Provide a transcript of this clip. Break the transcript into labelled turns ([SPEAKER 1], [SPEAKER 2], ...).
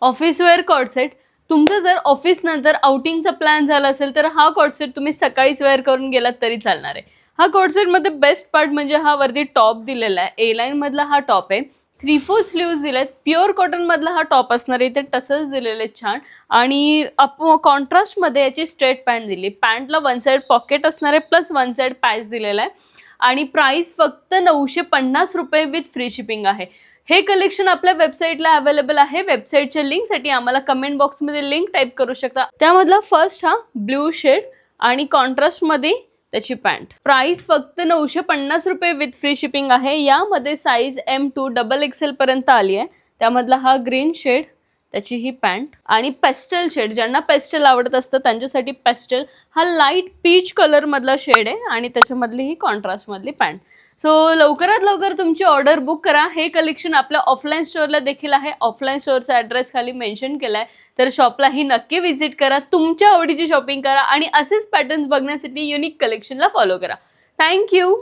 [SPEAKER 1] Office wear cord set. तुमचं जर office नंतर आउटिंगचा प्लॅन झाला असेल तर हा कॉर्ड सेट तुम्ही सकाळीच वेअर करून गेलात तरी चालणार आहे. हा कॉर्ड सेटमध्ये बेस्ट पार्ट म्हणजे हा वरती टॉप दिलेला आहे. ए लाईन मधला हा टॉप आहे. 3/4 स्लीव्ज दिलेत. प्युअर कॉटन मधला हा टॉप असणार आहे. इथे टसल्स दिलेले छान. आणि कॉन्ट्रास्टमध्ये याची स्ट्रेट पॅन्ट दिली. पॅन्टला वन साइड पॉकेट असणार आहे प्लस वन साइड पॅच दिलेला आहे. आणि प्राइस फक्त 950 रुपये विथ फ्री शिपिंग आहे. हे कलेक्शन आपल्या वेबसाईटला अवेलेबल आहे. वेबसाईटच्या लिंकसाठी आम्हाला कमेंट बॉक्समध्ये लिंक टाईप करू शकता. त्यामधला फर्स्ट हा ब्ल्यू शेड आणि कॉन्ट्रास्टमध्ये त्याची पॅन्ट. प्राइस फक्त 950 रुपये विथ फ्री शिपिंग आहे. यामध्ये साईज M2 XXL पर्यंत आली आहे. त्यामधला हा ग्रीन शेड, त्याची ही पॅन्ट आणि पेस्टल शेड. ज्यांना पेस्टल आवडत असतं त्यांच्यासाठी पेस्टल हा लाईट पीच कलर मधला शेड आहे आणि त्याच्यामधली ही कॉन्ट्रास्ट मधली पॅन्ट. सो लवकरात लवकर तुमची ऑर्डर बुक करा. हे कलेक्शन आपल्या ऑफलाईन स्टोअरला देखील आहे. ऑफलाईन स्टोअरचा ॲड्रेस खाली मेन्शन केलाय, तर शॉपलाही नक्की व्हिजिट करा. तुमच्या आवडीची शॉपिंग करा आणि असेच पॅटर्न्स बघण्यासाठी युनिक कलेक्शनला फॉलो करा. थँक्यू.